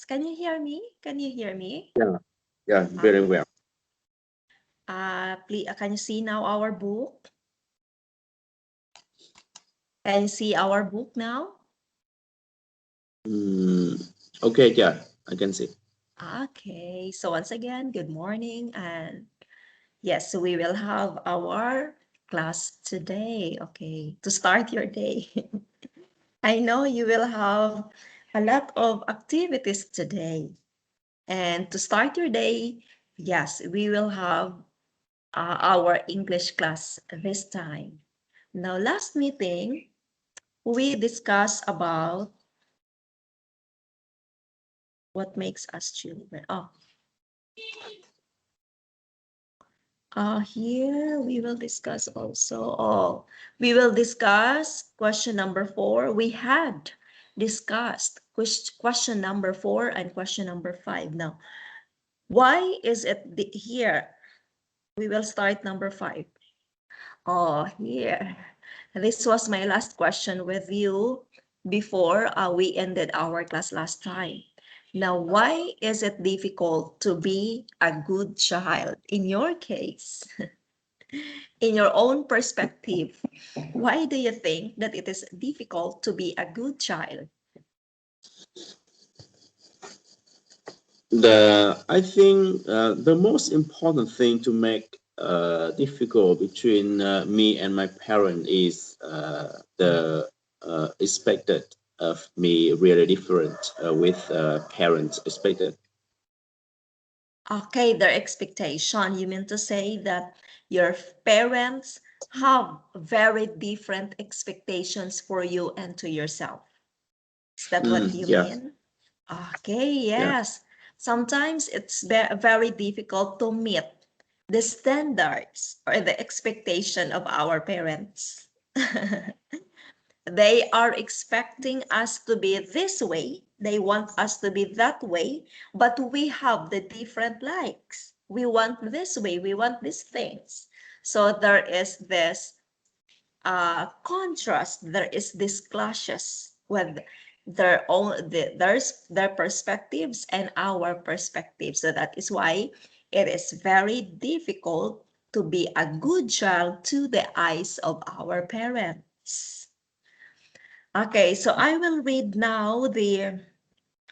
Can you hear me? Can you hear me? Yeah, very well. Please, can you see now our book? Can you see our book now? Okay, yeah, I can see. Okay, so once again, good morning. And yes, we will have our class today. Okay, to start your day. I know you will have a lot of activities today. And to start your day, yes, we will have our English class this time. Now, last meeting, we discussed about what makes us children. Here we will discuss also, we will discuss question number 4. We had discussed question number 4 and question number 5. Now, why is it here? We will start number 5. Here. This was my last question with you before we ended our class last time. Now, why is it difficult to be a good child in your case? In your own perspective, why do you think that it is difficult to be a good child? I think the most important thing to make difficult between me and my parent is the expected of me really different with parents expected. Okay, their expectation. You mean to say that your parents have very different expectations for you and to yourself. Is that what you Yeah. mean? Okay, Yeah. yes. Sometimes it's very difficult to meet the standards or the expectation of our parents. They are expecting us to be this way. They want us to be that way, but we have the different likes. We want this way, we want these things. So there is this contrast, there is this clashes with their perspectives and our perspectives. So that is why it is very difficult to be a good child to the eyes of our parents. Okay, so I will read now the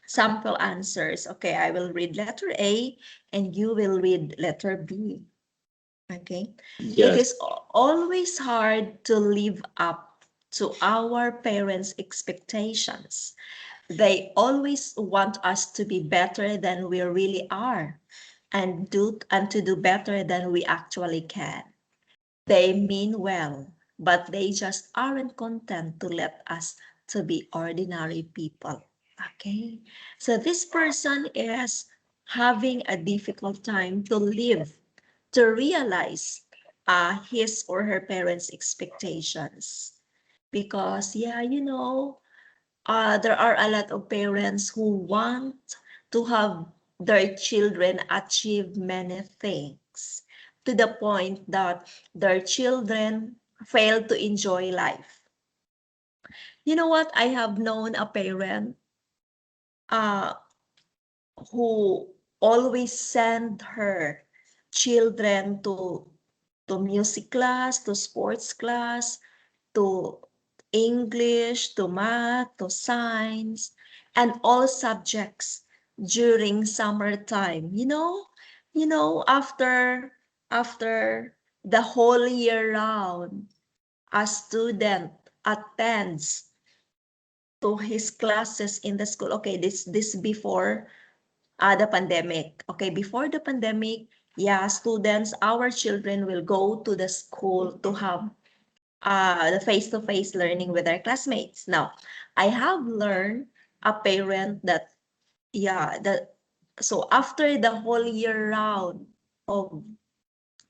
sample answers. Okay, I will read letter A and you will read letter B. Okay, Yes. It is always hard to live up to our parents' expectations. They always want us to be better than we really are and to do better than we actually can. They mean well, but they just aren't content to let us to be ordinary people. Okay, so this person is having a difficult time to live, to realize his or her parents' expectations. Because, yeah, there are a lot of parents who want to have their children achieve many things to the point that their children fail to enjoy life. You know what? I have known a parent uh, who always send her children to music class, to sports class, to English, to math, to science, and all subjects during summertime. After the whole year round, a student attends to his classes in the school. Okay, this before the pandemic. Okay, before the pandemic, yeah, students, our children will go to the school to have the face-to-face learning with their classmates. Now, I have learned a parent that, yeah, so after the whole year round of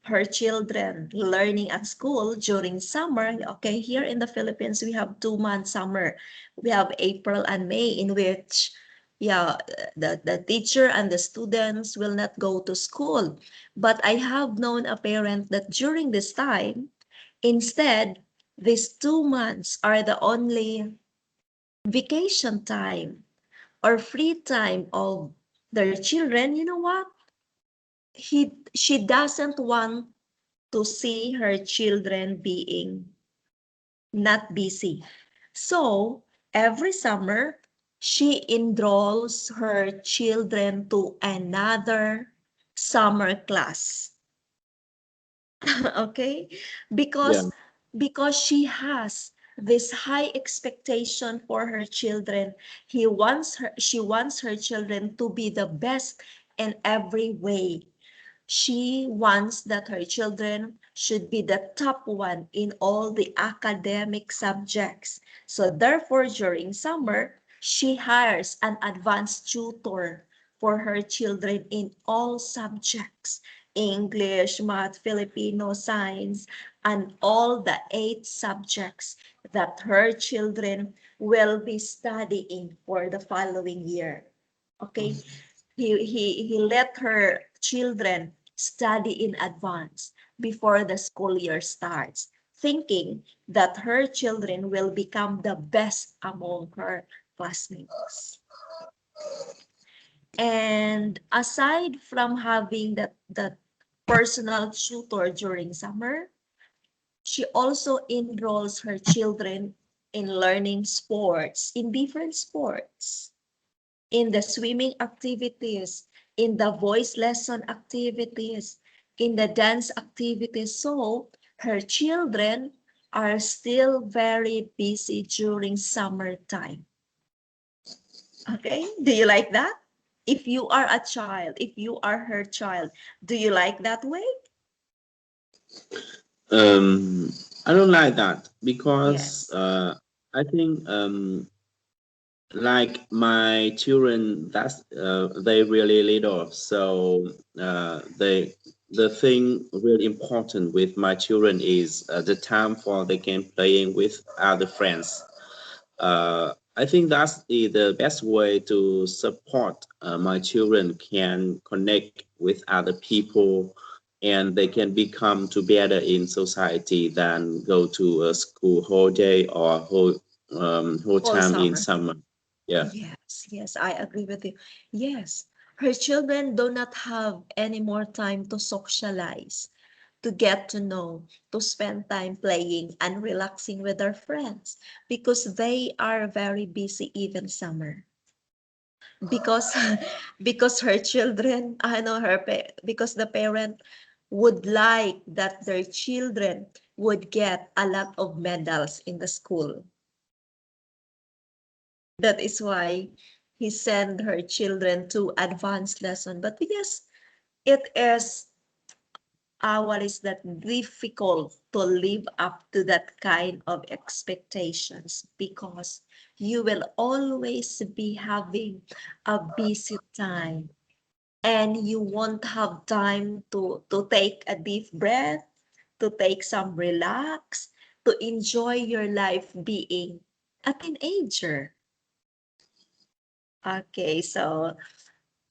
her children learning at school during summer, okay, here in the Philippines, we have 2 months summer. We have April and May in which, yeah, the teacher and the students will not go to school. But I have known a parent that during this time, instead, these 2 months are the only vacation time or free time of their children, you know what? She doesn't want to see her children being not busy. So every summer, she enrolls her children to another summer class. Okay, Yeah. because she has this high expectation for her children. She wants her children to be the best in every way. She wants that her children should be the top one in all the academic subjects. So therefore, during summer, she hires an advanced tutor for her children in all subjects: English, Math, Filipino, Science, and all the 8 subjects that her children will be studying for the following year. Okay, he let her children study in advance before the school year starts, thinking that her children will become the best among her classmates. And aside from having that personal tutor during summer, she also enrolls her children in learning sports, in different sports, in the swimming activities, in the voice lesson activities, in the dance activities. So her children are still very busy during summertime. Okay, do you like that? If you are a child, if you are her child, do you like that way? Um, I don't like that because Yes. I think like my children, that's they really little, so they the thing really important with my children is the time for they can playing with other friends. I think that's the best way to support my children can connect with other people and they can become together in society than go to a school whole day or whole Whole time in summer. summer. Yeah. Yes, yes, I agree with you. Yes, her children do not have any more time to socialize, to get to know, to spend time playing and relaxing with their friends, because they are very busy even summer. Because because her children, I know because the parent would like that their children would get a lot of medals in the school. That is why he sent her children to advanced lesson. But yes, it is what is that difficult to live up to that kind of expectations, because you will always be having a busy time and you won't have time to take a deep breath, to take some relax, to enjoy your life being a teenager. Okay, so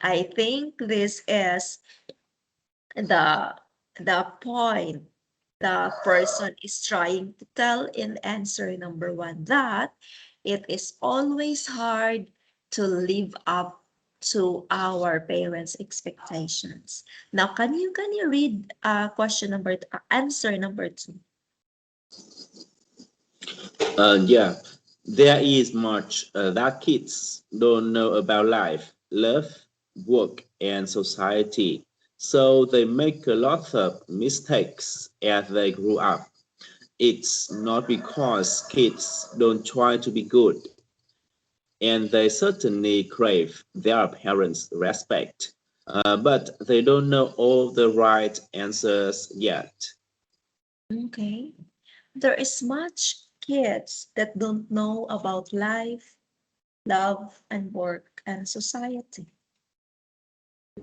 I think this is the the point the person is trying to tell in answer number 1, that it is always hard to live up to our parents' expectations. Now, can you read question answer number 2? Yeah, there is much that kids don't know about life, love, work, and society. So they make a lot of mistakes as they grow up. It's not because kids don't try to be good, and they certainly crave their parents' respect, but they don't know all the right answers yet. Okay. There is much kids that don't know about life, love, and work and society.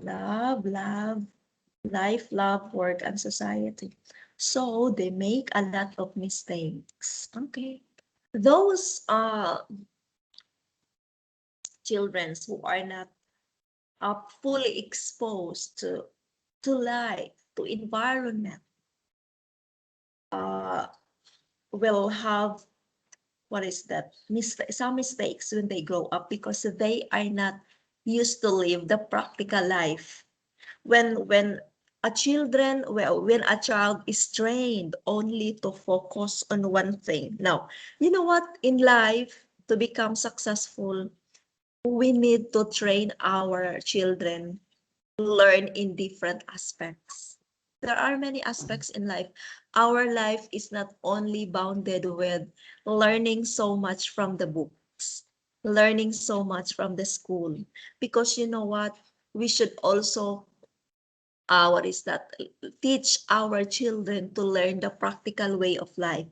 Love, life, love, work, and society. So they make a lot of mistakes. Okay. Those children who are not fully exposed to life, to environment, uh, will have what is that, some mistakes when they grow up because they are not used to live the practical life. When a children, well, when a child is trained only to focus on one thing. Now, you know what? In life, to become successful, we need to train our children to learn in different aspects. There are many aspects in life. Our life is not only bounded with learning so much from the books, learning so much from the school. Because you know what? We should also, what is that? Teach our children to learn the practical way of life.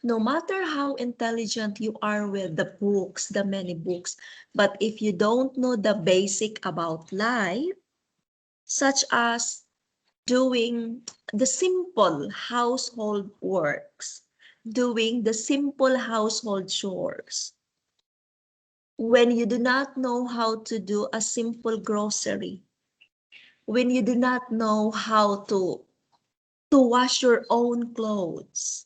No matter how intelligent you are with the books, the many books, but if you don't know the basic about life, such as doing the simple household works, doing the simple household chores. When you do not know how to do a simple grocery, when you do not know how to wash your own clothes,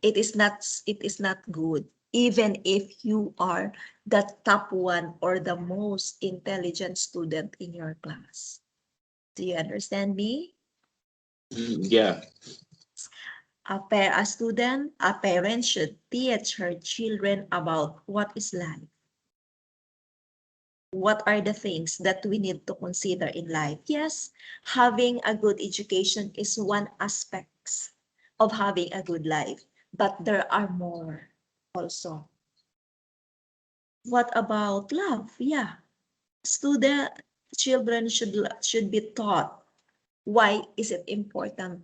it is not good, even if you are the top one or the most intelligent student in your class. Do you understand me? Yeah. A parent should teach her children about what is life. What are the things that we need to consider in life? Yes, having a good education is one aspect of having a good life, but there are more also. What about love? Yeah, student children should be taught why is it important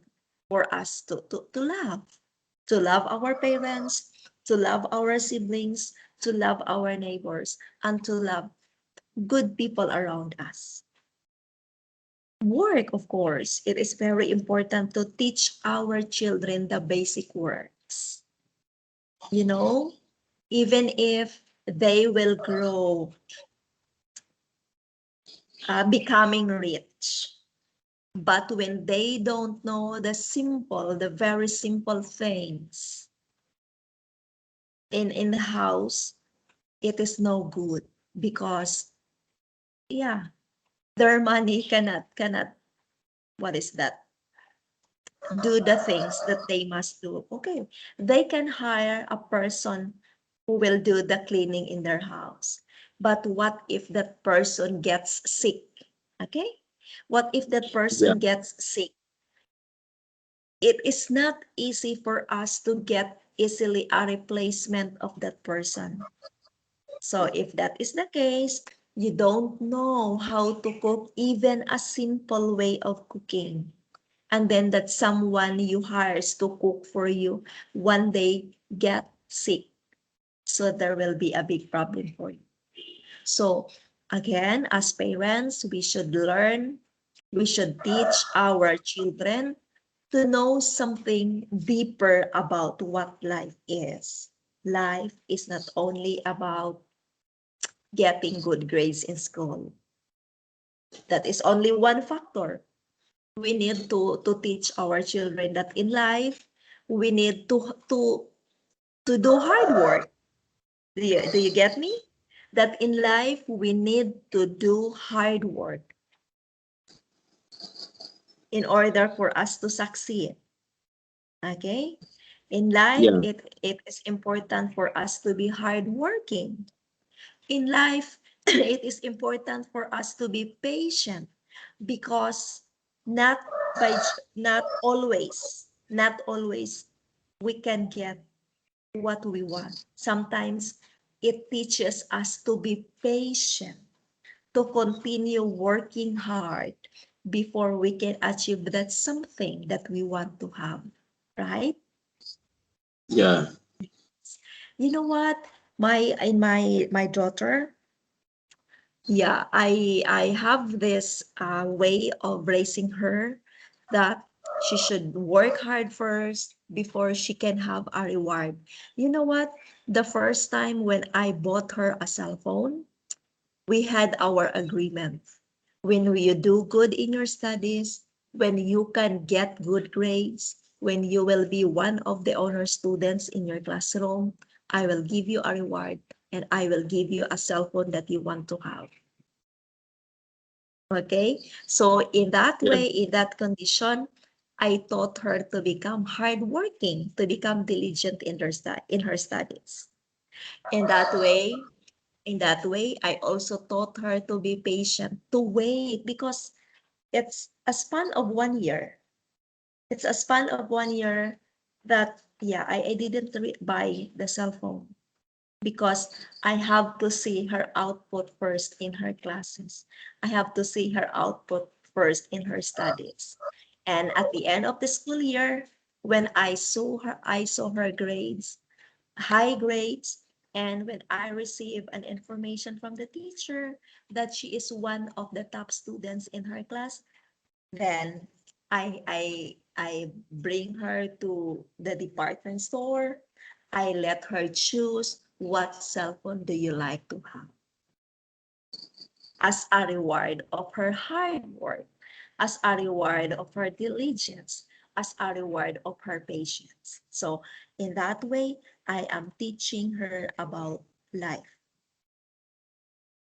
for us to love our parents, to love our siblings, to love our neighbors, and to love good people around us. Work, of course, it is very important to teach our children the basic works. You know, even if they will grow becoming rich, but when they don't know the very simple things in the house, it is no good because, yeah, their money cannot, what is that, do the things that they must do. Okay, they can hire a person who will do the cleaning in their house. But what if that person gets sick? Okay, what if that Yeah. person gets sick? It is not easy for us to get easily a replacement of that person. So if that is the case, you don't know how to cook even a simple way of cooking. And then that someone you hires to cook for you one day get sick. So there will be a big problem for you. So again, as parents, we should teach our children to know something deeper about what life is. Life is not only about getting good grades in school. That is only one factor. We need to teach our children that in life, we need to do hard work. Do you get me? That in life, we need to do hard work in order for us to succeed. Okay? In life, Yeah. it is important for us to be hardworking. In life, it is important for us to be patient because not by not always we can get what we want. Sometimes it teaches us to be patient, to continue working hard before we can achieve that something that we want to have, right? Yeah. You know what? My daughter, yeah, I have this way of raising her that she should work hard first before she can have a reward. You know what? The first time when I bought her a cell phone, we had our agreement. When you do good in your studies, when you can get good grades, when you will be one of the honor students in your classroom, I will give you a reward and I will give you a cell phone that you want to have. Okay, so in that Yeah. way, in that condition, I taught her to become hardworking, to become diligent in her studies. In that way, I also taught her to be patient, to wait, because it's a span of 1 year. It's a span of 1 year that, yeah, I didn't buy the cell phone because I have to see her output first in her classes. I have to see her output first in her studies. And at the end of the school year, when I saw her grades, high grades, and when I receive an information from the teacher that she is one of the top students in her class, then I bring her to the department store. I let her choose what cell phone do you like to have as a reward of her hard work, as a reward of her diligence, as a reward of her patience. So in that way, I am teaching her about life.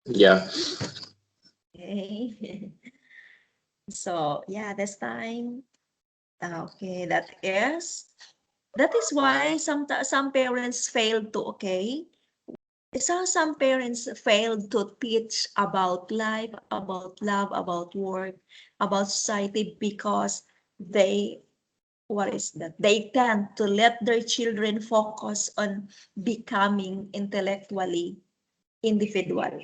Yeah. Okay. So yeah, this time, okay, that is why some parents fail to, okay, so some parents failed to teach about life, about love, about work, about society, because they, what is that? They tend to let their children focus on becoming intellectually individual,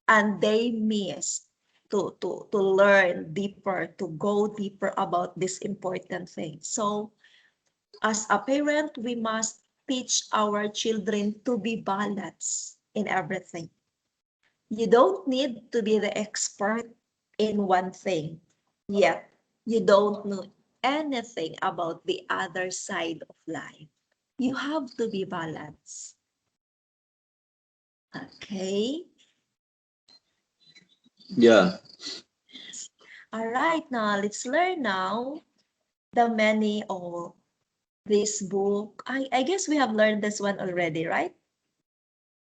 and they miss to learn deeper, to go deeper about this important thing. So as a parent, we must teach our children to be balanced in everything. You don't need to be the expert in one thing, yet you don't know anything about the other side of life. You have to be balanced. Okay. Yeah. All right, now let's learn now the many of this book. I guess we have learned this one already, right?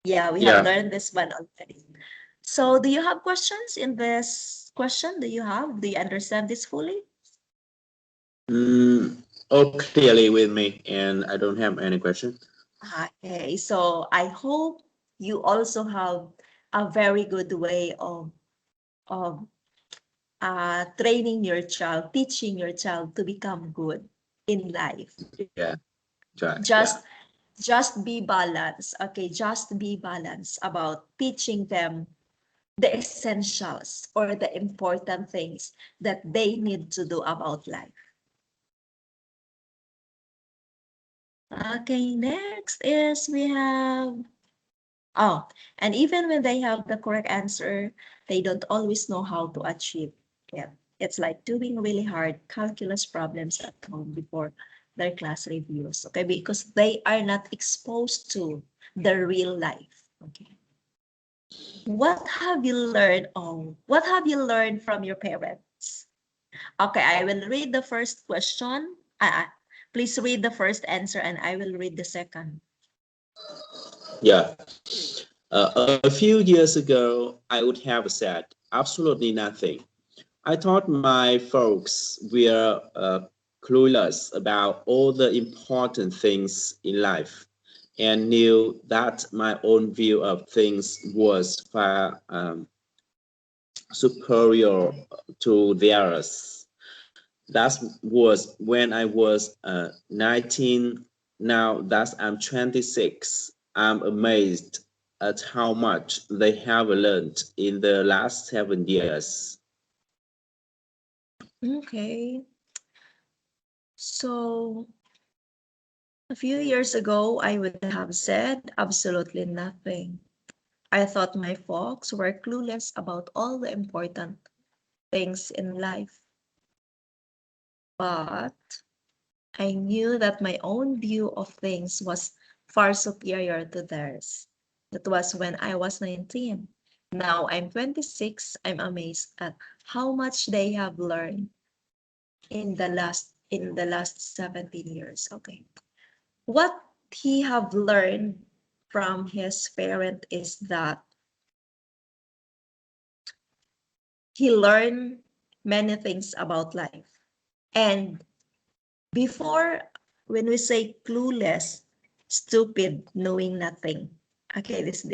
Yeah, we have Yeah. learned this one already. So do you have questions in this question? Do you understand this fully? All clearly with me, and I don't have any question. Okay, so I hope you also have a very good way of training your child, teaching your child to become good in life. Yeah. Right. Yeah. Just just be balanced, okay? Just be balanced about teaching them the essentials or the important things that they need to do about life. Okay, next is we have, oh, and even when they have the correct answer, they don't always know how to achieve it. It's like doing really hard calculus problems at home before their class reviews, okay? Because they are not exposed to the real life, okay? What have you learned? Oh, what have you learned from your parents? Okay, I will read the first question. Please read the first answer and I will read the second. Yeah. A few years ago, I would have said absolutely nothing. I thought my folks were clueless about all the important things in life and knew that my own view of things was far superior to theirs. That was when I was 19. Now that I'm 26, I'm amazed at how much they have learned in the last 7 years. Okay, so a few years ago, I would have said absolutely nothing. I thought my folks were clueless about all the important things in life, but I knew that my own view of things was far superior to theirs. That was when I was 19. Now I'm 26. I'm amazed at how much they have learned in the last in the last 17 years. Okay. What he have learned from his parent is that he learned many things about life. And before, when we say clueless, stupid, knowing nothing. Okay, this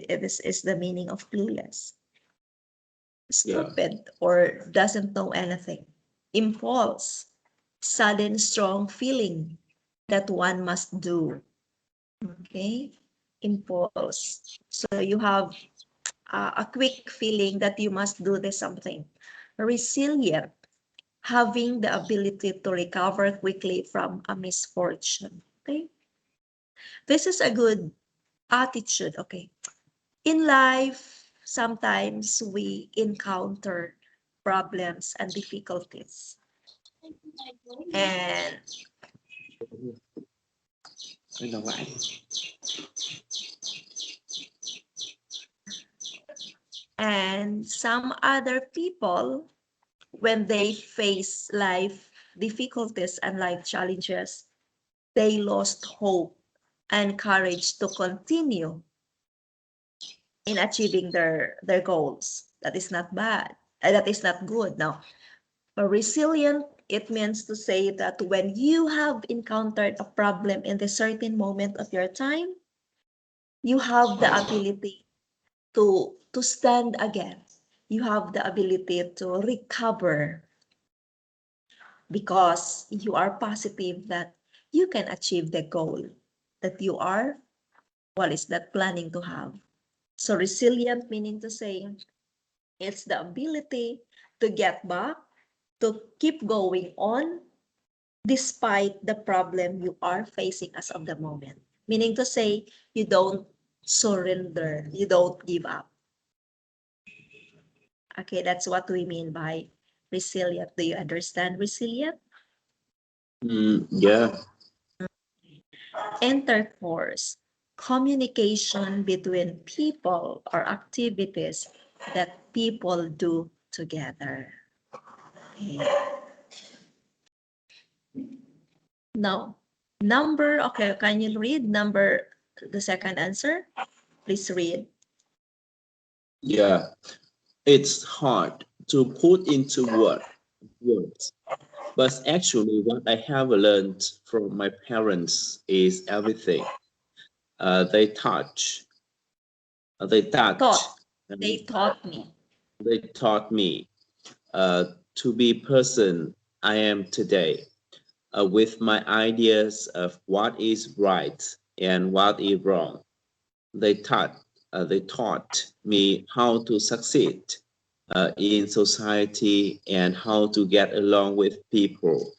is the meaning of clueless. Yeah. Stupid or doesn't know anything. Impulse, sudden strong feeling that one must do. Okay, impulse. So you have a quick feeling that you must do this something. Resilient, having the ability to recover quickly from a misfortune. Okay, this is a good attitude. Okay, in life, sometimes we encounter problems and difficulties. And I know why. some other people, when they face life difficulties and life challenges, they lost hope and courage to continue in achieving their goals. That is not bad. That is not good. Now, a resilient, it means to say that when you have encountered a problem in the certain moment of your time, you have the ability to stand again. You have the ability to recover because you are positive that you can achieve the goal that you are, what is that, planning to have. So resilient meaning to say it's the ability to get back, to keep going on despite the problem you are facing as of the moment. Meaning to say you don't surrender, you don't give up. Okay, that's what we mean by resilient. Do you understand resilient? Yeah. Intercourse, communication between people or activities that people do together. Okay. Now, number, okay, can you read number, the second answer? Please read. Yeah. It's hard to put into words, but actually, what I have learned from my parents is everything. They touch, they touch, Taught. and They taught me. they taught me to be person I am today, with my ideas of what is right and what is wrong. They taught me how to succeed in society and how to get along with people.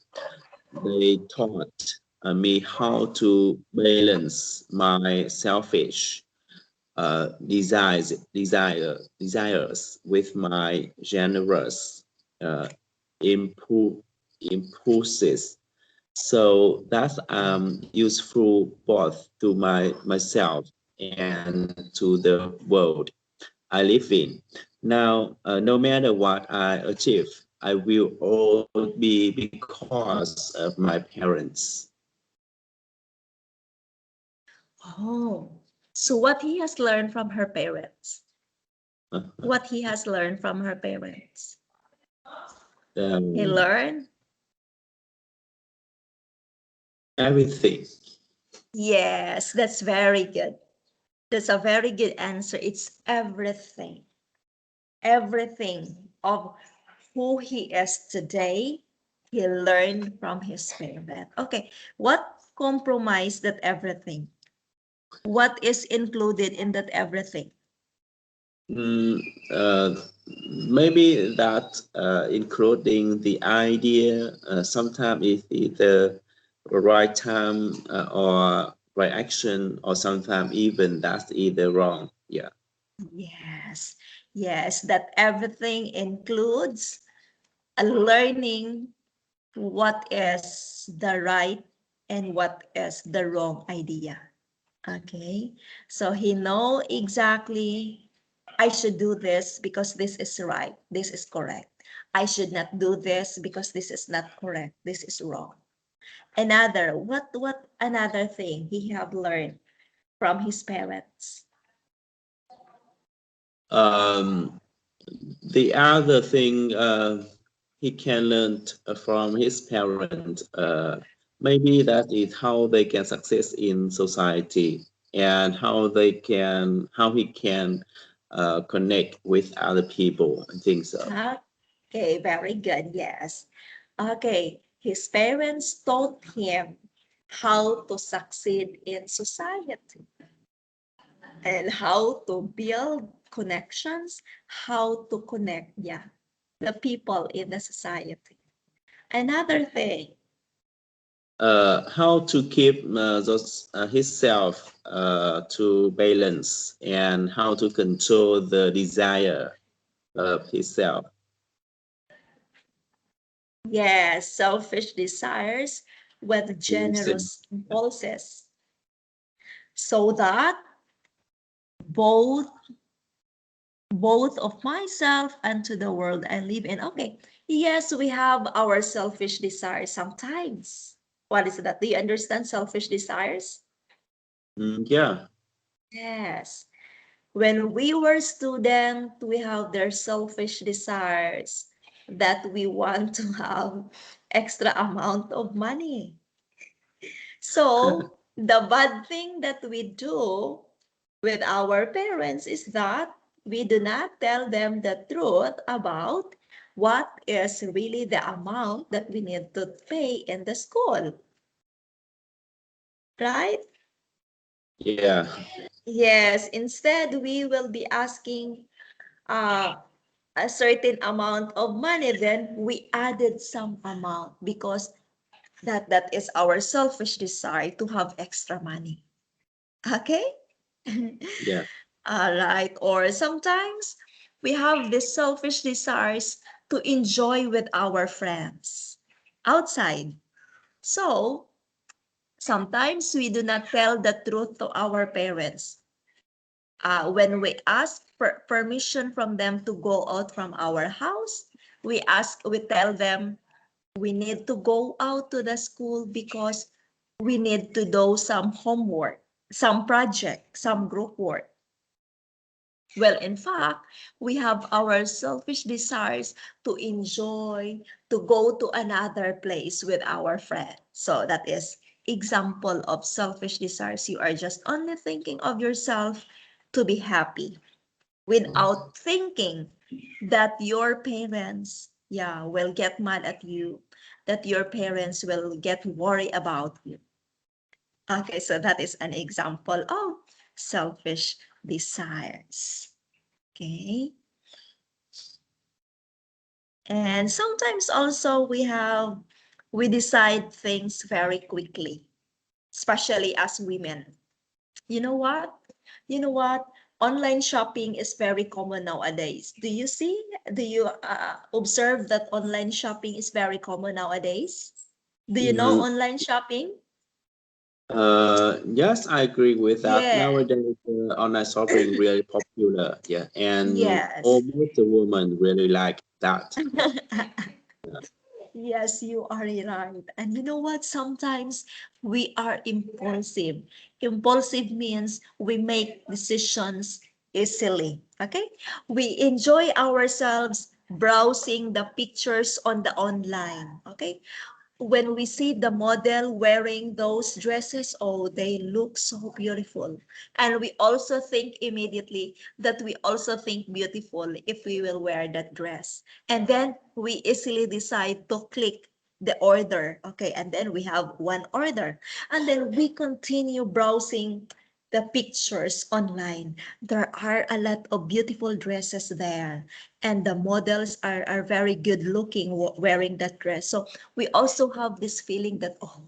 They taught me how to balance my selfish desires with my generous uh, impu- impulses. So that's useful both to myself and to the world I live in. Now, no matter what I achieve, I will all be because of my parents. Oh, so what he has learned from her parents? What he has learned from her parents? He Um, learned? everything. Yes, that's very good. That's a very good answer. It's everything. Everything of who he is today, he learned from his parent. Okay, what compromised that everything? What is included in that everything? Mm, uh, Maybe that including the idea, sometimes it's either right time or right action, or sometimes even that's either wrong. Yeah. Yes, yes, that everything includes a learning what is the right and what is the wrong idea. Okay, so he know exactly I should do this because this is right, this is correct. I should not do this because this is not correct, this is wrong. what another thing he have learned from his parents? Um, the other thing he can learn from his parents, maybe that is how they can success in society and how he can connect with other people. I think so. Okay, very good. Yes. Okay, his parents taught him how to succeed in society and how to build connections, how to connect, yeah, the people in the society. Another thing, How to keep his self to balance and how to control the desire of himself. yes, selfish desires with generous impulses, so that both both of myself and to the world I live in. Okay, yes, we have our selfish desires sometimes. What is that? Do you understand selfish desires? Yeah. Yes. When we were student, we have their selfish desires that we want to have extra amount of money. So the bad thing that we do with our parents is that we do not tell them the truth about what is really the amount that we need to pay in the school, right? Yeah. Yes, instead we will be asking uh, a certain amount of money, then we added some amount because that is our selfish desire to have extra money. Okay? Yeah. All right. Or sometimes we have this selfish desires to enjoy with our friends outside. So sometimes we do not tell the truth to our parents. When we ask for permission from them to go out from our house, we tell them we need to go out to the school because we need to do some homework, some project, some group work. Well, in fact, we have our selfish desires to enjoy, to go to another place with our friends. So that is example of selfish desires. You are just only thinking of yourself to be happy without thinking that your parents, yeah, will get mad at you, that your parents will get worried about you. Okay, so that is an example of selfish desires. Okay. And sometimes also we decide things very quickly, especially as women. You know what? You know what? Online shopping is very common nowadays. Do you observe that online shopping is very common nowadays? Do you know Mhm. online shopping? Yes, I agree with that. Yeah. Nowadays, online shopping really popular. Yeah, and Yes. almost the women really like that. Yes, you are right. And you know what? Sometimes we are impulsive. Impulsive means we make decisions easily. Okay? We enjoy ourselves browsing the pictures on the online. Okay? When we see the model wearing those dresses, oh, they look so beautiful. And we also think immediately that we also think beautiful if we will wear that dress. And then we easily decide to click the order. Okay, and then we have one order. And then we continue browsing the pictures online. There are a lot of beautiful dresses there. And the models are very good looking wearing that dress. So we also have this feeling that, oh,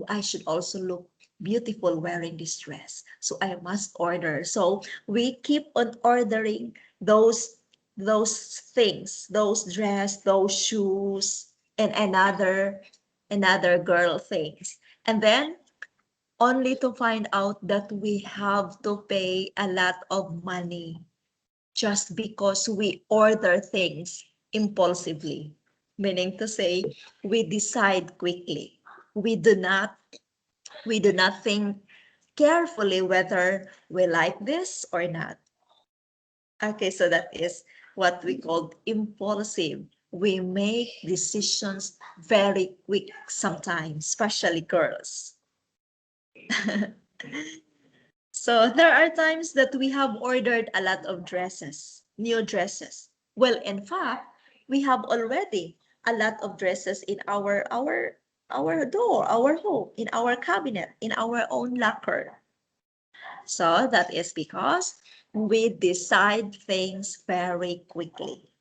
I should also look beautiful wearing this dress. So I must order. So we keep on ordering those things, those dress, those shoes, and another girl things. And then only to find out that we have to pay a lot of money just because we order things impulsively, meaning to say we decide quickly. we do not think carefully whether we like this or not. Okay, so that is what we call impulsive. We make decisions very quick sometimes, especially girls. So there are times that we have ordered a lot of dresses, new dresses. Well, in fact, we have already a lot of dresses in our door, our home, in our cabinet, in our own locker. So that is because we decide things very quickly.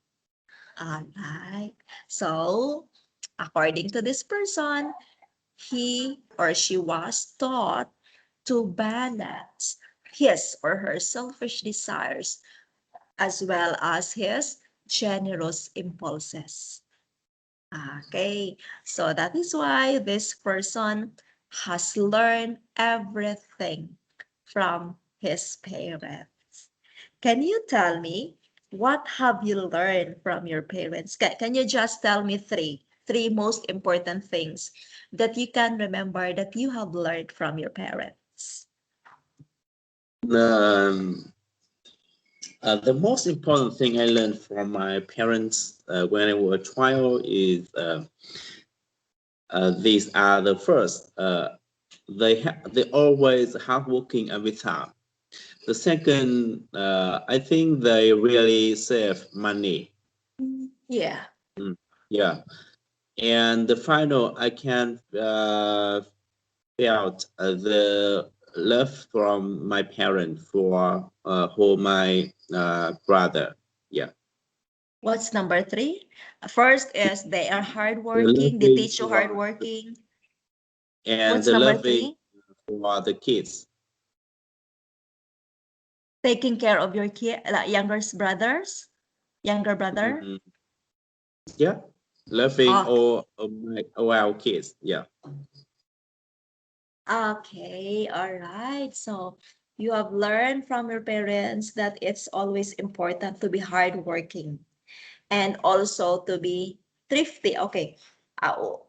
Alright. So according to this person, he or she was taught to balance his or her selfish desires as well as his generous impulses. Okay, so that is why this person has learned everything from his parents. Can you tell me what have you learned from your parents? Can you just tell me three most important things that you can remember that you have learned from your parents? Um, the most important thing I learned from my parents when I was a child is these are the first. They always hardworking every time. The second, I think they really save money. Yeah. Mm, yeah. And the final, I can felt the love from my parents for my brother. Yeah. What's number three? First is they are The hardworking. They loving teach you for hardworking. and What's the number loving three? for the kids. Taking care of your kid, like younger brother. Mhm. Yeah. Loving Okay. all our kids. Yeah. Okay, all right. So you have learned from your parents that it's always important to be hardworking and also to be thrifty. Okay.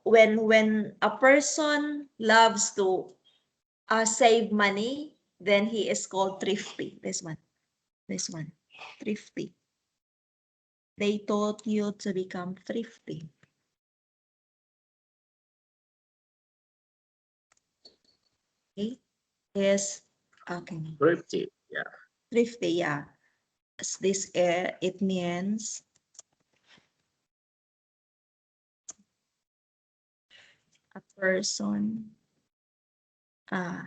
When a person loves to save money, then he is called thrifty. This one, thrifty. They taught you to become thrifty. Okay, is okay. Thrifty. Yeah. Thrifty, yeah. This it means a person uh,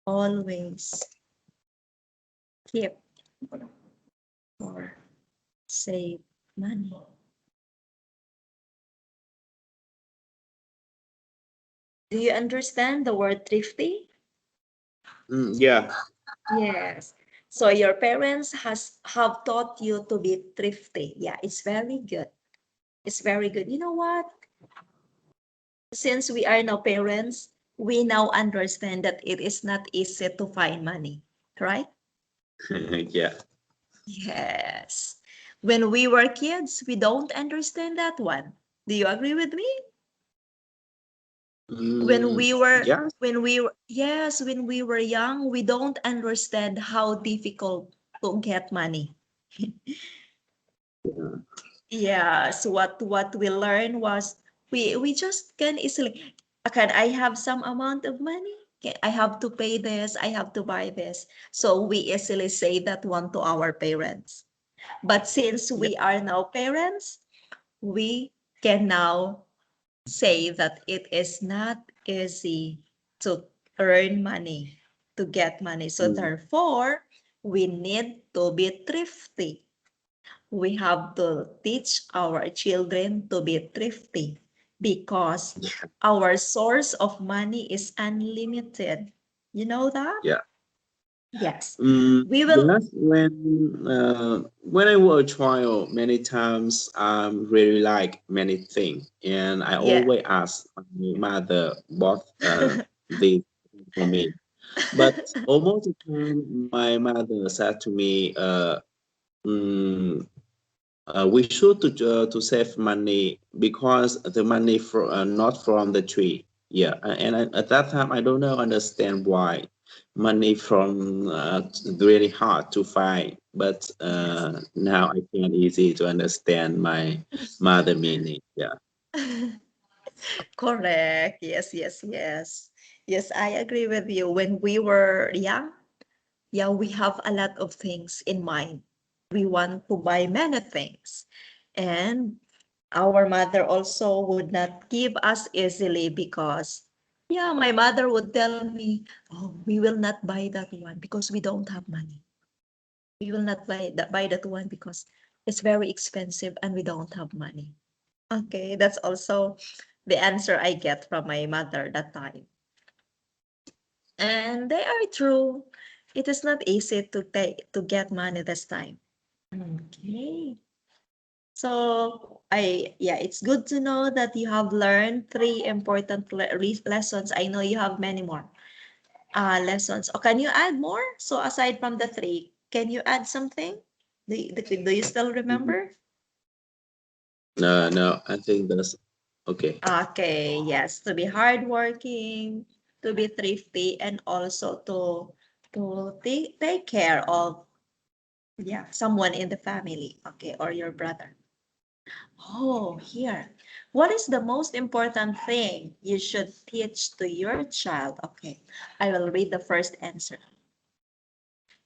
always keep or save money. Do you understand the word thrifty? Yeah. Yes. So your parents have taught you to be thrifty. Yeah, it's very good. It's very good. You know what? Since we are now parents, we now understand that it is not easy to find money, right? Yeah. Yes. When we were kids, we don't understand that one. Do you agree with me? When we were Yeah. yes, when we were young, we don't understand how difficult to get money. Yes, what we learned was we just can easily, can I have some amount of money? I have to pay this, I have to buy this. So we easily say that one to our parents. But since Yeah. we are now parents, we can now say that it is not easy to earn money, to get money. So Mm, therefore, we need to be thrifty. We have to teach our children to be thrifty because our source of money is unlimited. You know that? yeah. Yes. We will, Yes, when I was a child, many times I really like many things, and I yeah. always ask my mother what they for me. But almost the time, my mother said to me, mm, "We should to save money because the money not from the tree." Yeah, at that time I don't know understand why money from really hard to find, but Yes. now I can easy to understand my mother meaning. Yeah. Correct. Yes, yes, yes. Yes, I agree with you. When we were young, yeah, we have a lot of things in mind. We want to buy many things. And our mother also would not give us easily because, yeah, my mother would tell me, oh, we will not buy that one because we don't have money. We will not buy that one because it's very expensive and we don't have money. Okay, that's also the answer I get from my mother that time. And they are true. It is not easy to get money this time. Okay. So yeah, it's good to know that you have learned three important lessons. I know you have many more lessons. Or can you add more? So aside from the three, can you add something? Do you still Mhm. remember? No, no, I think that's okay. Okay, yes, to be hardworking, to be thrifty, and also to take care of, yeah, someone in the family, okay, or your brother. Oh, here. What is the most important thing you should teach to your child? Okay, I will read the first answer.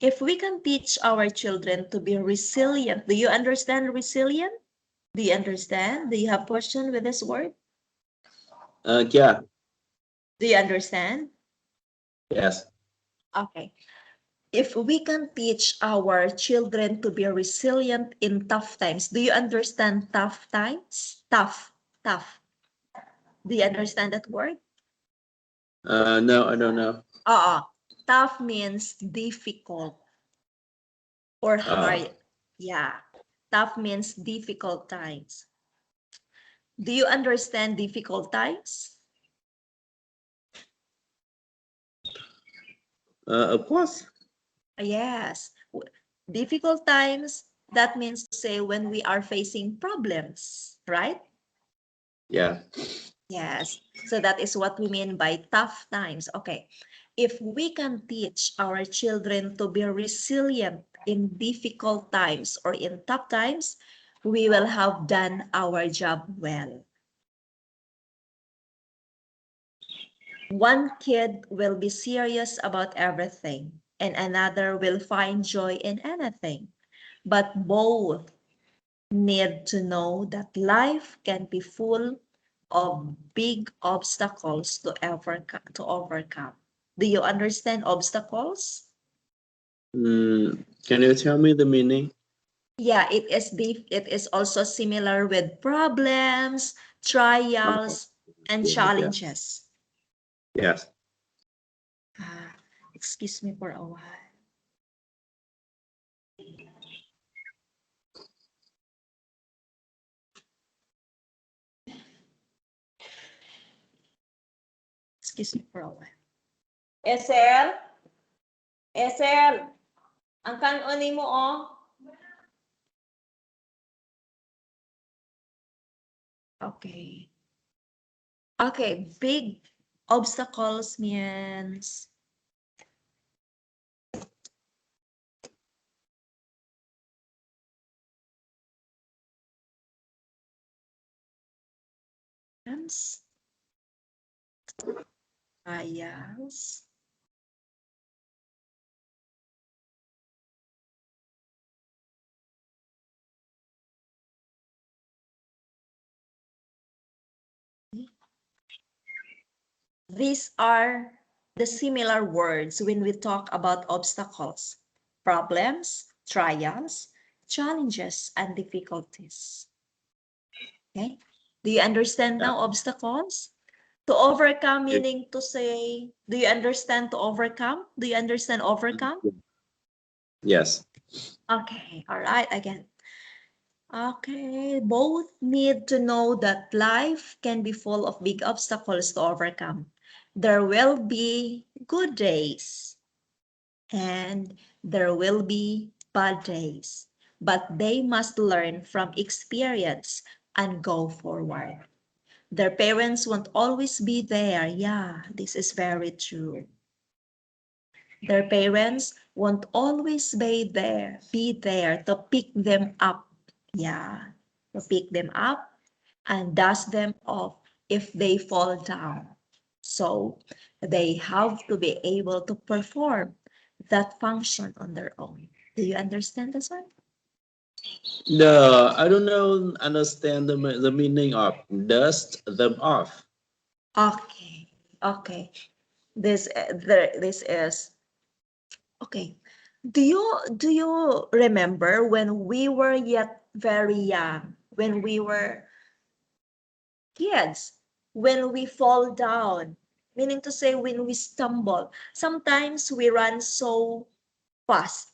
If we can teach our children to be resilient, do you understand resilient? Do you understand? Do you have question with this word? Yeah, Do you understand? yes. Okay. If we can teach our children to be resilient in tough times, do you understand tough times? Tough, tough. Do you understand that word? No, I don't know. Tough means difficult or Uh, hard. Yeah, tough means difficult times. Do you understand difficult times? of course. Yes. Difficult times, that means to say when we are facing problems, right? Yeah. Yes. So that is what we mean by tough times. Okay. If we can teach our children to be resilient in difficult times or in tough times, we will have done our job well. One kid will be serious about everything, and another will find joy in anything. But both need to know that life can be full of big obstacles to overcome. Do you understand obstacles? Can you tell me the meaning? Yeah, it is also similar with problems, Oh, trials, and yeah, yeah. challenges. Yes. Ah, excuse me for a while. Excuse me for a while. Esel? Esel? Ang kanoni mo, oh. Okay. Okay, big obstacles means trials. These are the similar words when we talk about obstacles, problems, trials, challenges, and difficulties. Okay? Do you understand Yeah. now obstacles? To overcome Yeah. meaning to say, do you understand to overcome? Do you understand overcome? Yes. Okay, all right, again. Okay, both need to know that life can be full of big obstacles to overcome. There will be good days and there will be bad days, but they must learn from experience and go forward. Their parents won't always be there. Yeah, this is very true. Their parents won't always be there to pick them up. Yeah, to pick them up and dust them off if they fall down. So they have to be able to perform that function on their own. Do you understand this one? No, I don't know. Understand the meaning of dust them off. Okay, okay. This is okay. Do you remember when we were yet very young, when we were kids, when we fall down, meaning to say when we stumble, sometimes we run so fast,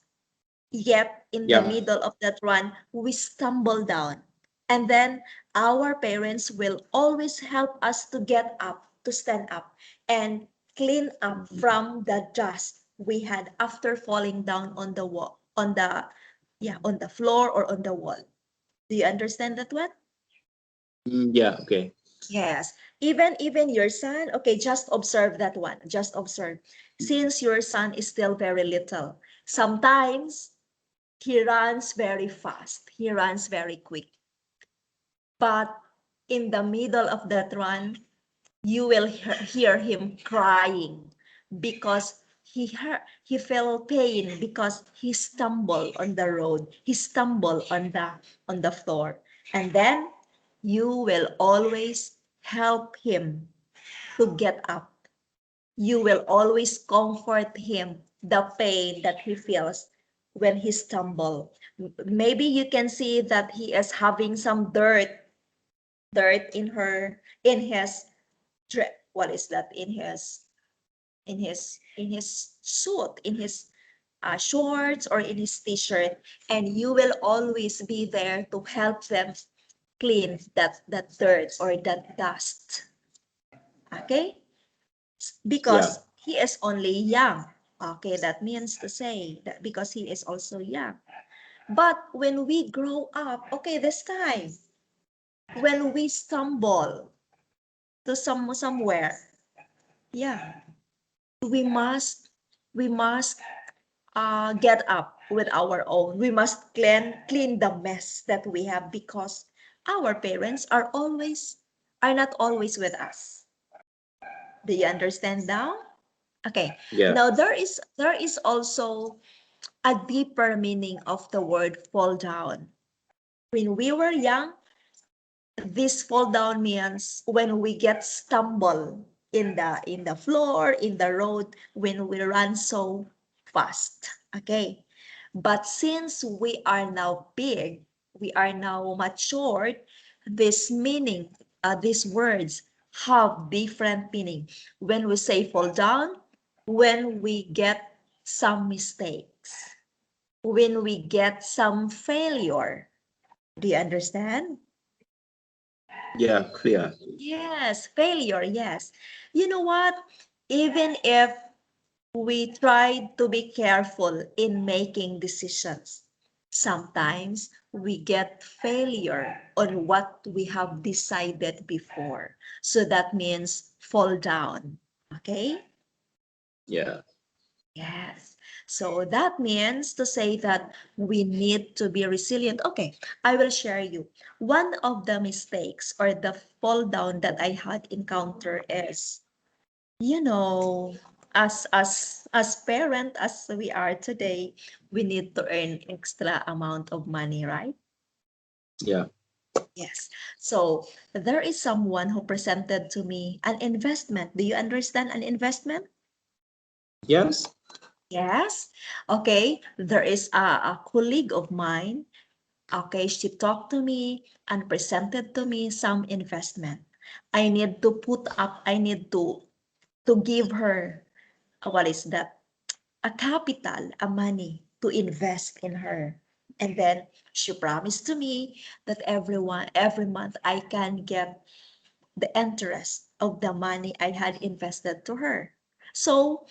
yet in the Yeah. middle of that run, we stumble down. And then our parents will always help us to get up, to stand up, and clean up from the dust we had after falling down on the wall, on the floor or on the wall. Do you understand that one? Yeah. Okay. Yes, even your son, okay, just observe that one. Just observe. Since your son is still very little, sometimes he runs very fast. He runs very quick. But in the middle of that run, you will hear him crying because he felt pain because he stumbled on the road. He stumbled on the floor. And then you will always help him to get up. You will always comfort him the pain that he feels when he stumble. Maybe you can see that he is having some dirt in his what is that, in his suit, in his shorts or in his t-shirt, and you will always be there to help them clean that dirt or that dust. Okay, Yeah. because he is only young. Okay, that means to say that because he is also young. But when we grow up, okay, this time, when we stumble to somewhere, yeah, we must we must get up with our own. We must clean the mess that we have because our parents are not always with us. Do you understand now? Okay. Yeah. Now there is also a deeper meaning of the word fall down. When we were young, this fall down means when we get stumble in the floor, in the road, when we run so fast. Okay. But since we are now big, we are now matured, this meaning, these words have different meaning. When we say fall down, when we get some mistakes, when we get some failure. Do you understand? Yeah. Clear. Yes, failure, yes. You know what? Even if we try to be careful in making decisions, sometimes we get failure on what we have decided before. So that means fall down. Okay? Yeah. Yes. So that means to say that we need to be resilient. Okay, I will share you. One of the mistakes or the fall down that I had encountered is, you know, as parent as we are today, we need to earn extra amount of money, right? Yeah. Yes. So there is someone who presented to me an investment. Do you understand an investment? Yes. Yes. Okay. There is a colleague of mine. Okay. She talked to me and presented to me some investment. I need to give her, what is that? A capital, a money to invest in her. And then she promised to me that every month I can get the interest of the money I had invested to her. So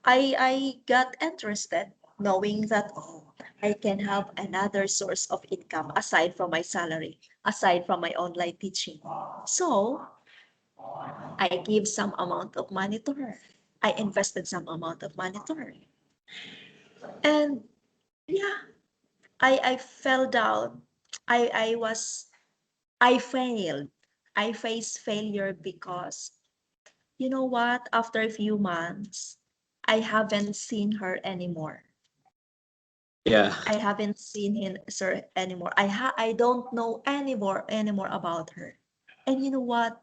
I got interested knowing that, oh, I can have another source of income aside from my salary, aside from my online teaching. So I give some amount of money to her. I invested some amount of money to her. And yeah, I fell down. I was, I failed. I faced failure because, you know what? After a few months, I haven't seen her anymore. Yeah. I haven't seen him, sir, anymore. I don't know anymore about her. And you know what?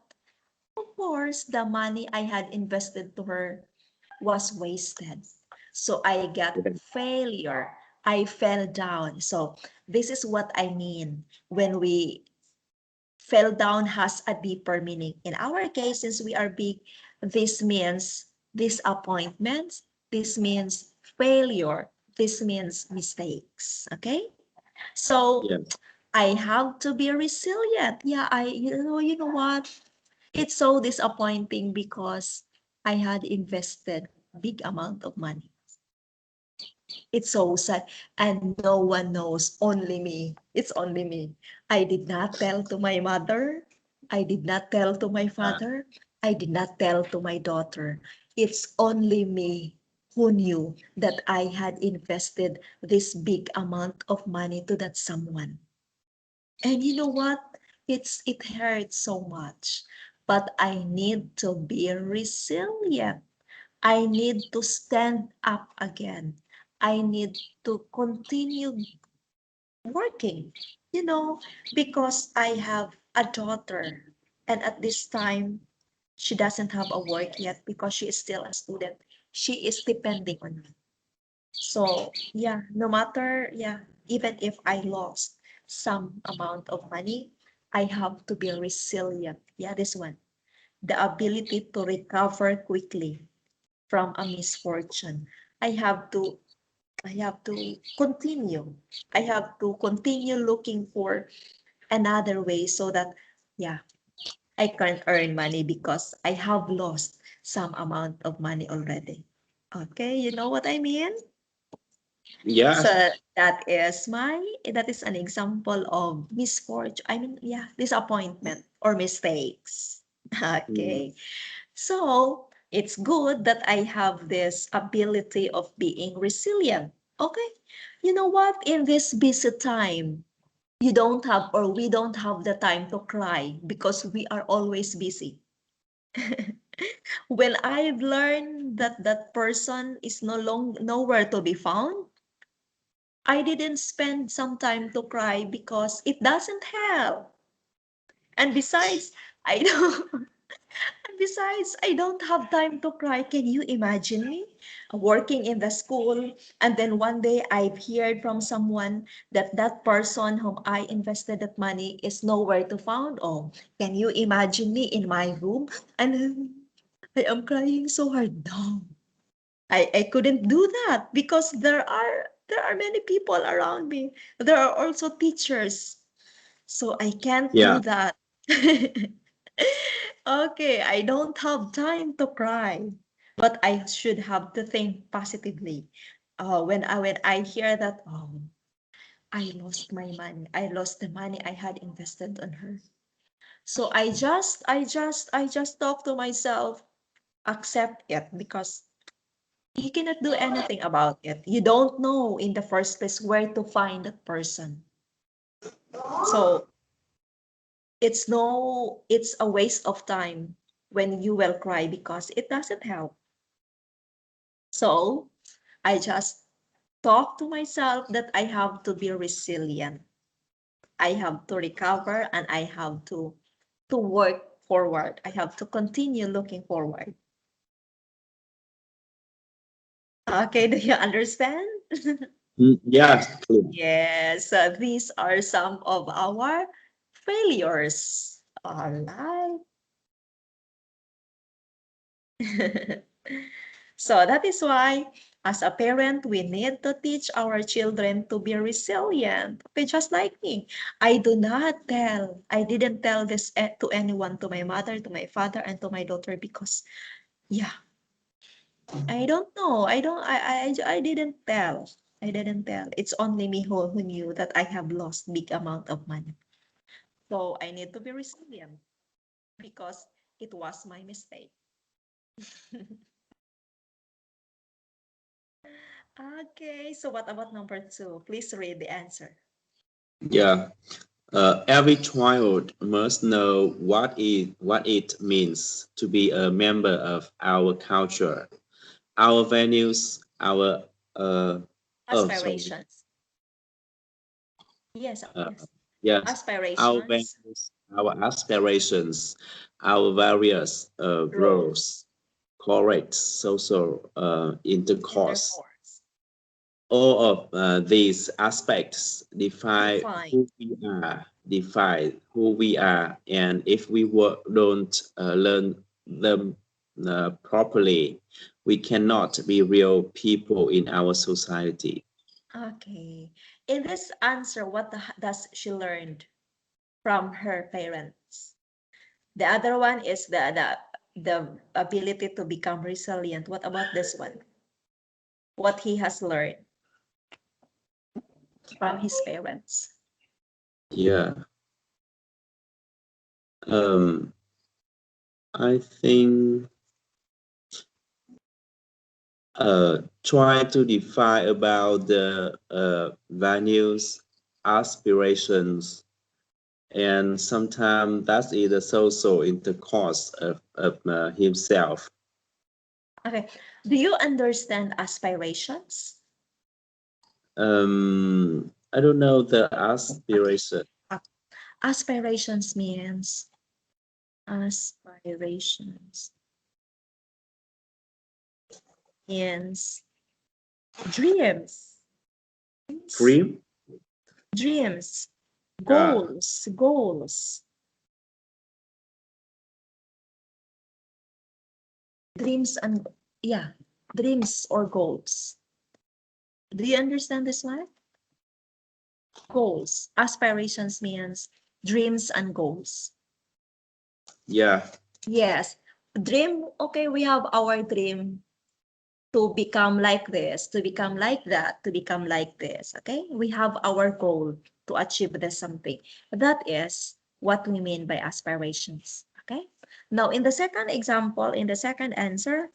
Of course, the money I had invested to her was wasted. So I got Yeah. failure. I fell down. So this is what I mean when we fell down has a deeper meaning. In our case, since we are big, this means disappointments, this means failure, this means mistakes. Okay? So Yeah. I have to be resilient. Yeah, you know what? It's so disappointing because I had invested big amount of money. It's so sad. And no one knows, only me. It's only me. I did not tell to my mother. I did not tell to my father. I did not tell to my daughter. It's only me who knew that I had invested this big amount of money to that someone. And you know what? It hurts so much. But I need to be resilient. I need to stand up again. I need to continue working, you know, because I have a daughter. And at this time, she doesn't have a work yet because she is still a student. She is depending on me. So, yeah, no matter, yeah, even if I lost some amount of money, I have to be resilient. Yeah, this one. The ability to recover quickly from a misfortune. I have to I have to continue. I have to continue looking for another way so that yeah, I can earn money because I have lost some amount of money already. Okay, you know what I mean? Yeah. So that is an example of misfortune. I mean, yeah, disappointment or mistakes. Mm. Okay. So it's good that I have this ability of being resilient. Okay. You know what? In this busy time, you don't have or we don't have the time to cry because we are always busy. When I've learned that that person is nowhere to be found, I didn't spend some time to cry because it doesn't help. And besides, I don't besides, I don't have time to cry. Can you imagine me working in the school and then one day I've heard from someone that that person whom I invested that money is nowhere to found? Oh, can you imagine me in my room and then I am crying so hard? No, I couldn't do that because there are many people around me. There are also teachers. So I can't do Yeah. that. Okay, I don't have time to cry, but I should have to think positively. When I hear that, oh, I lost my money. I lost the money I had invested on her. So I just talk to myself, accept it because you cannot do anything about it. You don't know in the first place where to find that person. So it's a waste of time when you will cry because it doesn't help. So I just talk to myself that I have to be resilient. I have to recover and I have to work forward. I have to continue looking forward. Okay, do you understand? Mm, yeah. Clear. Yes, these are some of our failures. All right. So that is why, as a parent, we need to teach our children to be resilient. Okay, just like me. I didn't tell this to anyone, to my mother, to my father, and to my daughter because, yeah, I don't know. I didn't tell. I didn't tell. It's only me who knew that I have lost big amount of money. So I need to be resilient because It was my mistake. Okay, so what about number 2? Please read the answer. Yeah. Every child must know what it means to be a member of our culture, our values, our oh sorry, Aspirations. Yes, uh, yes. yes, our Aspirations, values, our aspirations, our various roles, roles, correct social intercourse. intercourse, All of these aspects define. define who we are, and if we don't learn them properly, we cannot be real people in our society. Okay. In this answer, what does she learned from her parents? The other one is the ability to become resilient. What about this one? What he has learned from his parents. Yeah, um, I think try to define about the values, aspirations, and sometimes that is the social intercourse of himself. Okay. Do you understand aspirations? I don't know the aspiration. Uh, Aspirations aspirations means dreams. Dream? Dreams, Yeah, goals, dreams and yeah, dreams or goals. Do you understand this one? Goals, aspirations means dreams and goals. yeah, Yes, dream. Okay, we have our dream to become like this, to become like that, to become like this. Okay, we have our goal to achieve the something. That is what we mean by aspirations. Okay, now in the second example, in the second answer,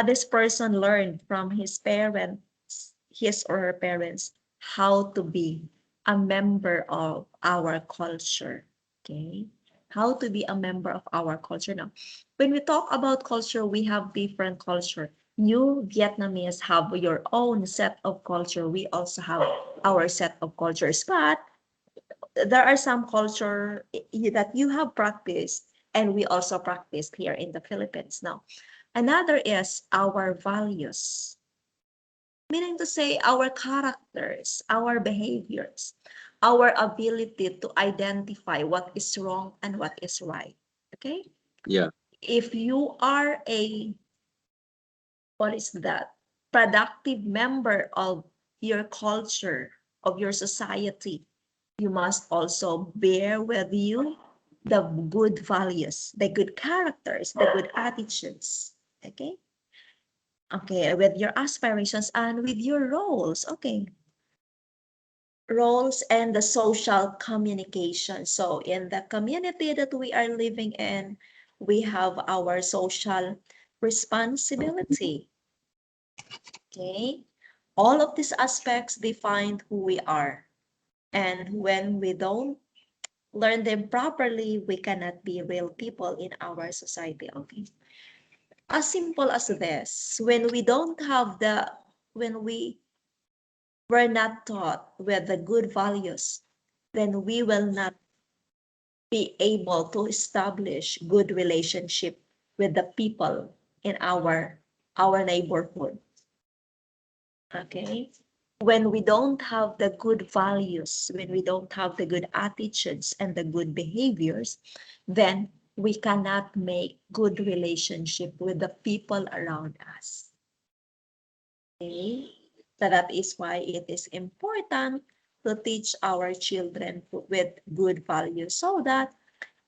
this person learned from his parents, his or her parents, how to be a member of our culture. Okay, how to be a member of our culture. Now, when we talk about culture, we have different culture. You Vietnamese have your own set of culture. We also have our set of cultures, but there are some culture that you have practiced and we also practiced here in the Philippines. Now, another is our values, meaning to say our characters, our behaviors, our ability to identify what is wrong and what is right. Okay? yeah, If you are a, what is that? Productive member of your culture, of your society, you must also bear with you the good values, the good characters, the good attitudes. Okay? Okay, with your aspirations and with your roles. Okay. Roles and the social communication. So in the community that we are living in, we have our social responsibility. Okay. All of these aspects define who we are. And when we don't learn them properly, we cannot be real people in our society. Okay. As simple as this, when we don't have when we were not taught with the good values, then we will not be able to establish good relationship with the people in our neighborhood. Okay? When we don't have the good values, when we don't have the good attitudes and the good behaviors, then we cannot make good relationship with the people around us. Okay? So that is why it is important to teach our children with good values so that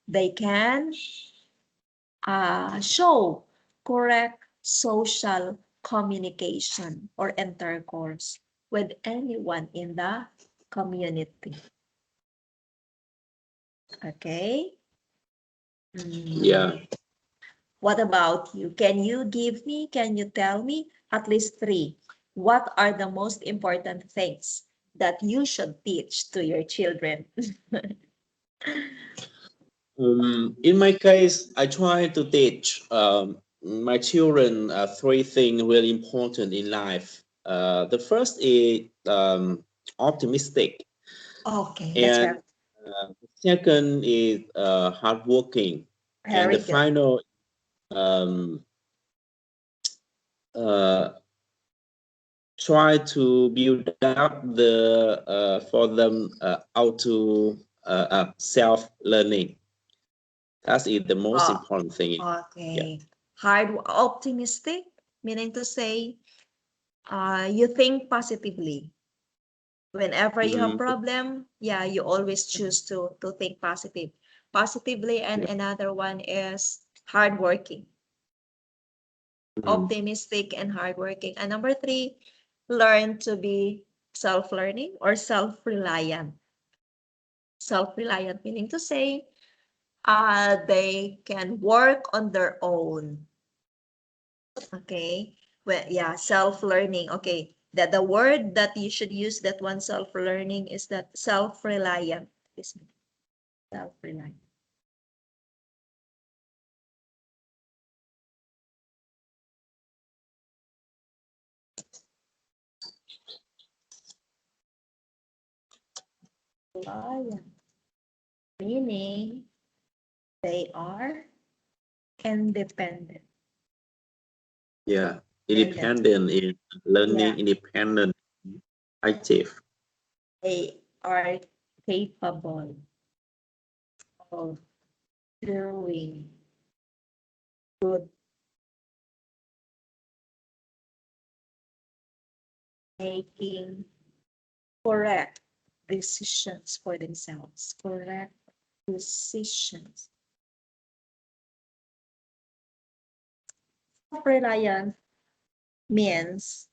they can show correct social communication or intercourse with anyone in the community. Okay? Mm. yeah. What about you? Can you tell me at least three? What are the most important things that you should teach to your children? In my case, I try to teach my children three things really important in life. The first is optimistic, Okay, that's and the second is hardworking, and the very good. final um, uh, try to build up for them how to self learning. That is the most Oh, important thing. Yeah. okay. Optimistic, meaning to say, you think positively. Whenever you have Mm, problem, yeah, you always choose to think positively. And yeah. another one is hardworking, Mm, optimistic and hardworking. And number three, learn to be self-learning or self-reliant. Self-reliant meaning to say, they can work on their own. Okay. Well, yeah, self-learning. Okay. That the word that you should use, that one, self-learning, is that self-reliant. Is self-reliant. Reliant. Meaning they are independent. yeah. Independent. Independent in Yeah. learning, independent, active. They are capable of doing good, making correct decisions for themselves. Correct decisions. Self-reliant means,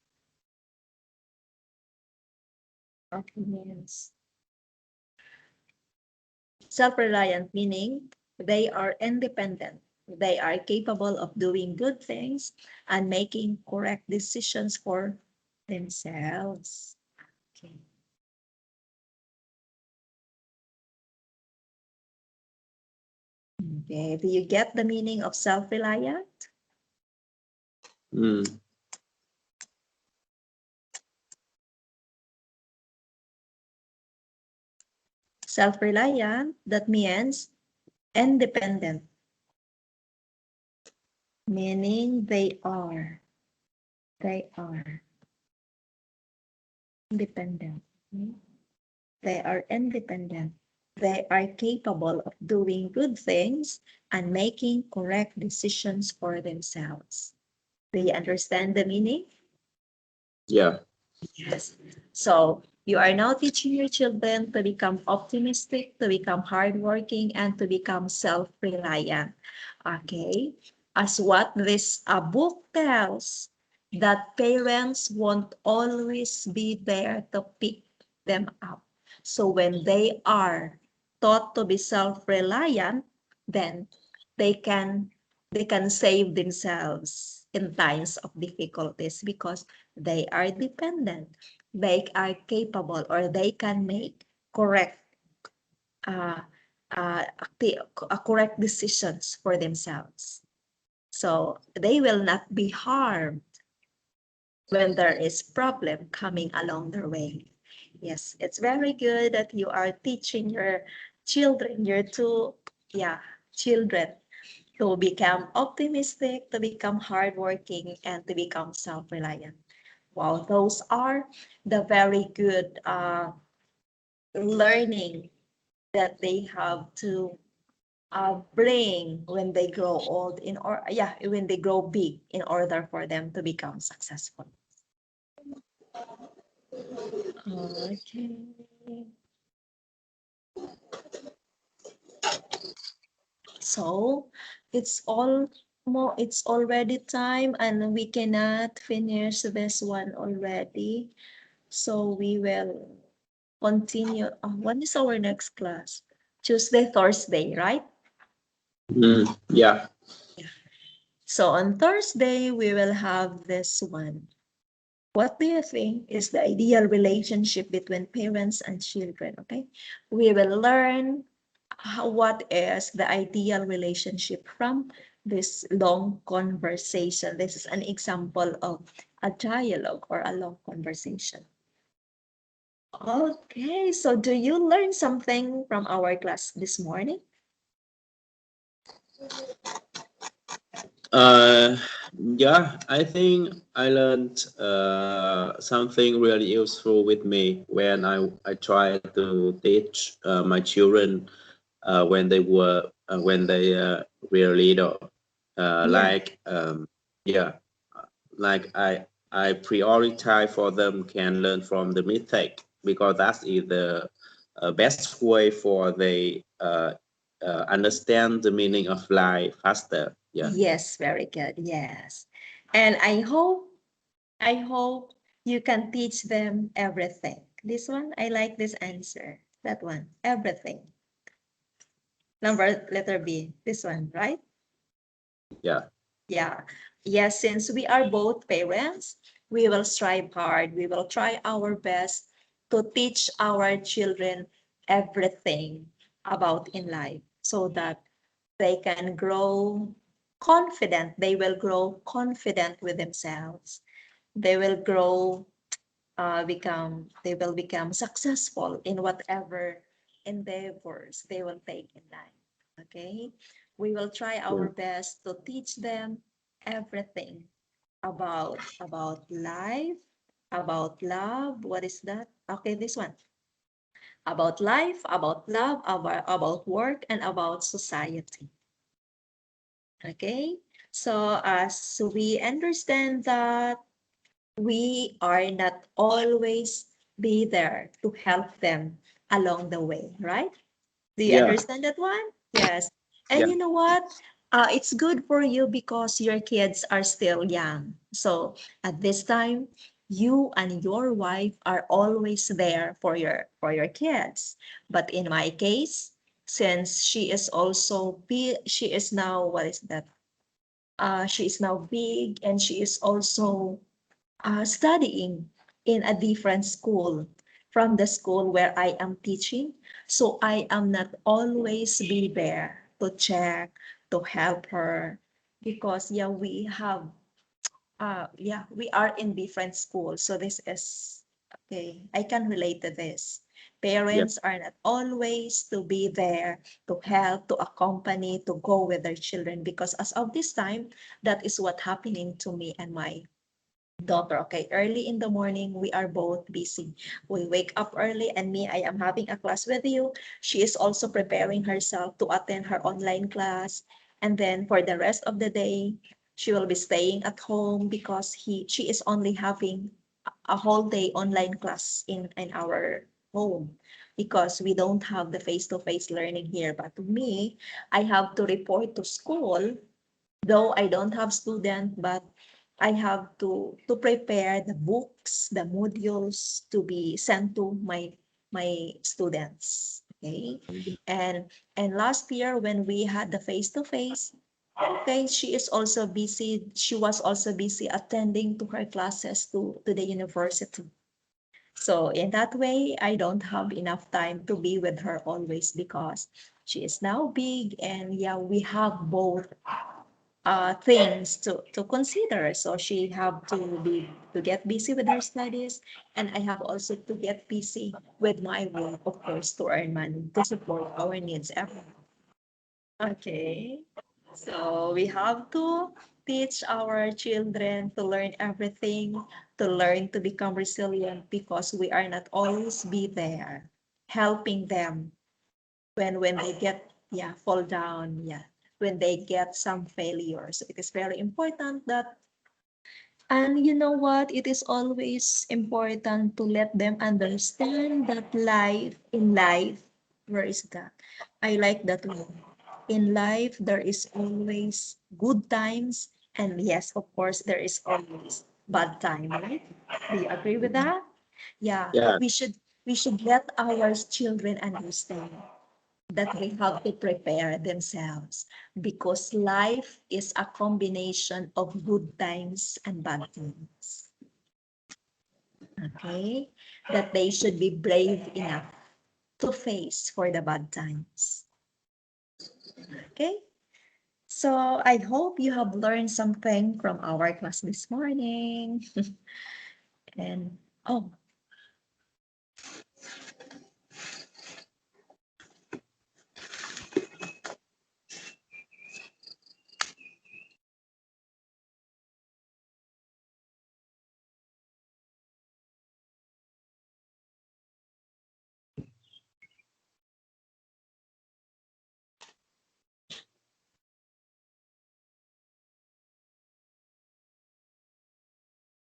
okay, means self-reliant meaning they are independent. They are capable of doing good things and making correct decisions for themselves. Okay. Okay. Do you get the meaning of self-reliant? Mm, Self-reliant, that means independent, meaning they are independent. They are independent. They are capable of doing good things and making correct decisions for themselves. Do you understand the meaning? yeah. Yes. So you are now teaching your children to become optimistic, to become hardworking, and to become self-reliant. Okay. As what this book tells, that parents won't always be there to pick them up. So when they are taught to be self-reliant, then they can they can save themselves in times of difficulties because they are dependent. They are capable, or they can make correct uh, correct decisions for themselves. So they will not be harmed when there is problem coming along their way. Yes, it's very good that you are teaching your children, your two, yeah, children, to become optimistic, to become hardworking, and to become self-reliant. Wow, those are the very good learning that they have to bring when they grow old, when they grow big, in order for them to become successful. Okay. So it's already time and we cannot finish this one already. So we will continue. When is our next class? Tuesday, Thursday, right? Mm, yeah. So on Thursday, we will have this one. What do you think is the ideal relationship between parents and children? Okay, we will learn what is the ideal relationship from this long conversation. This is an example of a dialogue or a long conversation. Okay, so do you learn something from our class this morning? Uh, yeah, I think I learned something really useful with me when I try to teach my children when they were little. Yeah. Yeah, like I prioritize for them can learn from the mistake because that is the best way for they understand the meaning of life faster. Yeah. Yes, very good. Yes. And I hope you can teach them everything. This one, I like this answer. That one, everything. Number letter B, this one, right? Yeah. Yeah. Yes, since we are both parents, we will strive hard. We will try our best to teach our children everything about in life so that they can grow confident. They will grow confident with themselves. They will grow they will become successful in whatever endeavors they will take in life. Okay, we will try Yeah. our best to teach them everything about life, about love. What is that? Okay, this one, about life, about love, about work, and about society. Okay, so as we understand that we are not always be there to help them along the way, right? Do you Yeah. understand that one? Yes. And Yeah. you know what? It's good for you because your kids are still young. So at this time, you and your wife are always there for your kids. But in my case, since she is now what is that? She is now big and she is also studying in a different school from the school where I am teaching. So I am not always be there to check, to help her because we are in different schools. So this is okay. I can relate to this. Yeah. Parents are not always to be there to help, to accompany, to go with their children because as of this time, that is what happening to me and my daughter. Okay, early in the morning, we are both busy. We wake up early, and me, I am having a class with you. She is also preparing herself to attend her online class. And then for the rest of the day, she will be staying at home because she is only having a whole day online class in our home because we don't have the face-to-face learning here. But to me, I have to report to school though I don't have student, but I have to prepare the books, the modules to be sent to my students. Okay. And last year when we had the face to face, okay, she is also busy. She was also busy attending to her classes to the university. So in that way, I don't have enough time to be with her always because she is now big and yeah, we have both things to consider. So she have to get busy with her studies, and I have also to get busy with my work, of course, to earn money to support our needs every month. Okay, so we have to teach our children to learn everything, to learn to become resilient because we are not always be there helping them when they get fall down, when they get some failures. It is very important that, and you know what, it is always important to let them understand that life, where is that, I like that one. In life there is always good times, and yes, of course, there is always bad time, right? Do you agree with that? Yeah, Yeah. we should let our children understand that they have to prepare themselves because life is a combination of good times and bad times. Okay? That they should be brave enough to face for the bad times. Okay? So I hope you have learned something from our class this morning. And oh,